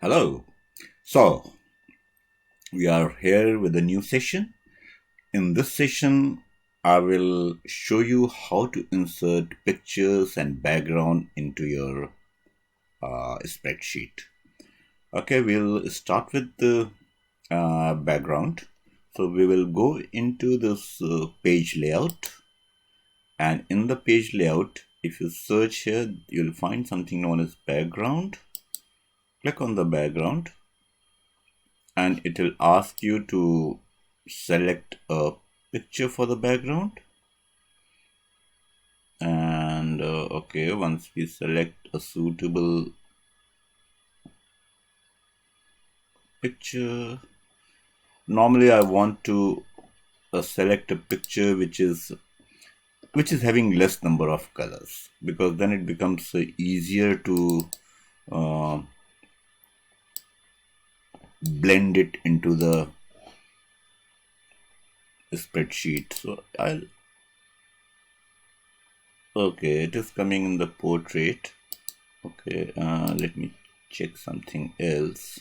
Hello. So, we are here with a new session. In this session, I will show you how to insert pictures and background into your spreadsheet. Okay, we'll start with the background. So, we will go into this page layout, and in the page layout, if you search here, you'll find something known as background. Click on the background and it will ask you to select a picture for the background. And okay, once we select a suitable picture, normally I want to select a picture which is having less number of colors, because then it becomes easier to blend it into the spreadsheet. So okay, it is coming in the portrait. Okay, let me check something else.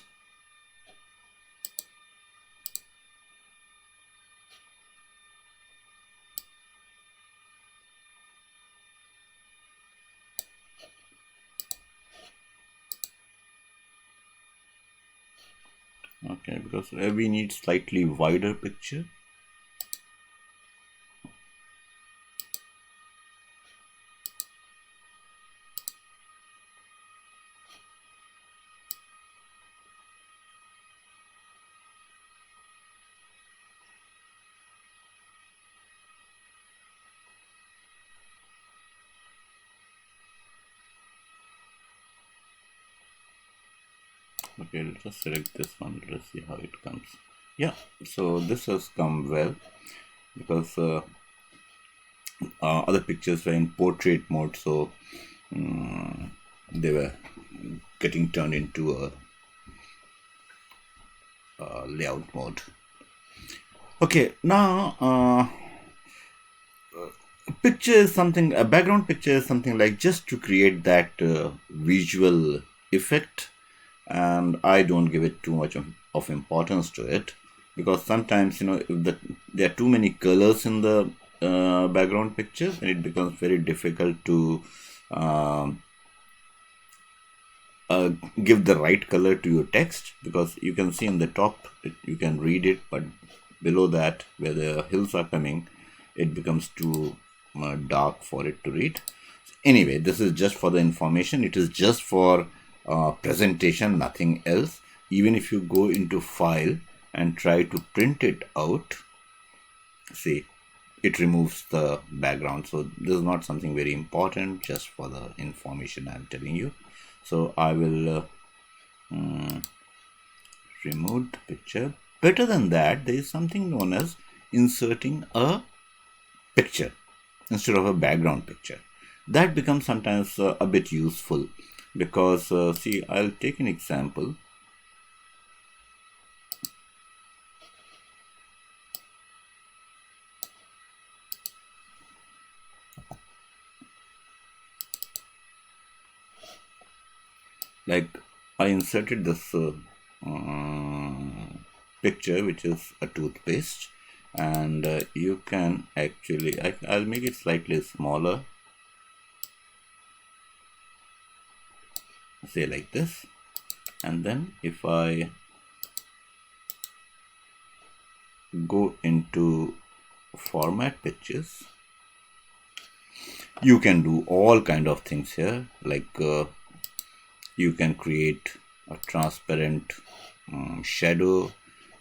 Okay, because we need slightly wider picture. Okay, let's just select this one. Let's see how it comes. Yeah, so this has come well, because other pictures were in portrait mode, so they were getting turned into a layout mode. Okay, now a background picture is something like just to create that visual effect, and I don't give it too much of importance to it, because sometimes if there are too many colors in the background picture, and it becomes very difficult to give the right color to your text, because you can see in the top you can read it, but below that, where the hills are coming, it becomes too dark for it to read. Anyway, this is just for the information. It is just for presentation, nothing else. Even if you go into file and try to print it out, see, it removes the background. So this is not something very important, just for the information I'm telling you. So I will remove the picture. Better than that, there is something known as inserting a picture instead of a background picture. That becomes sometimes a bit useful, because see, I'll take an example. Like, I inserted this picture, which is a toothpaste, and you can actually, I'll make it slightly smaller, say like this. And then if I go into format pictures, you can do all kind of things here, like you can create a transparent shadow.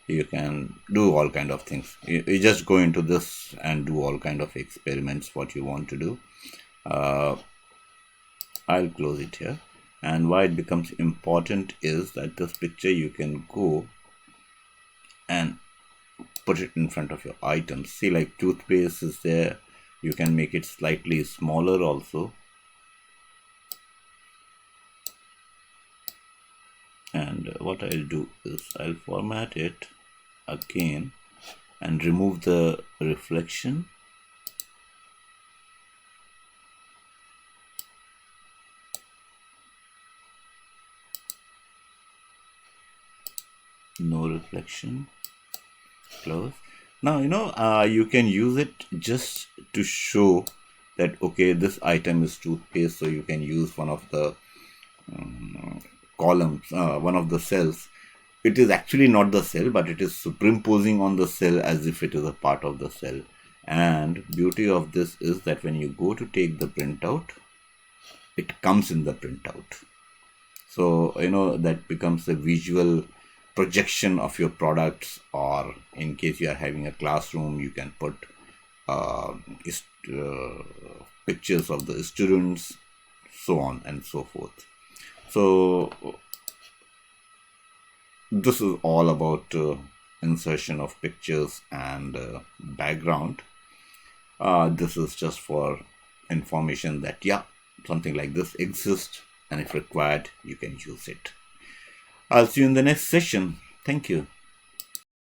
You can do all kind of things. You just go into this and do all kind of experiments what you want to do. I'll close it here. And why it becomes important is that this picture you can go and put it in front of your items. See, like toothpaste is there. You can make it slightly smaller also. And what I'll do is I'll format it again and remove the reflection. no reflection, close. Now you can use it just to show that okay, this item is toothpaste, so you can use one of the columns, one of the cells. It is actually not the cell, but it is superimposing on the cell as if it is a part of the cell. And beauty of this is that when you go to take the printout, it comes in the printout. So that becomes a visual projection of your products, or in case you are having a classroom, you can put pictures of the students, so on and so forth. So this is all about insertion of pictures and background. This is just for information that something like this exists, and if required you can use it. I'll see you in the next session. Thank you.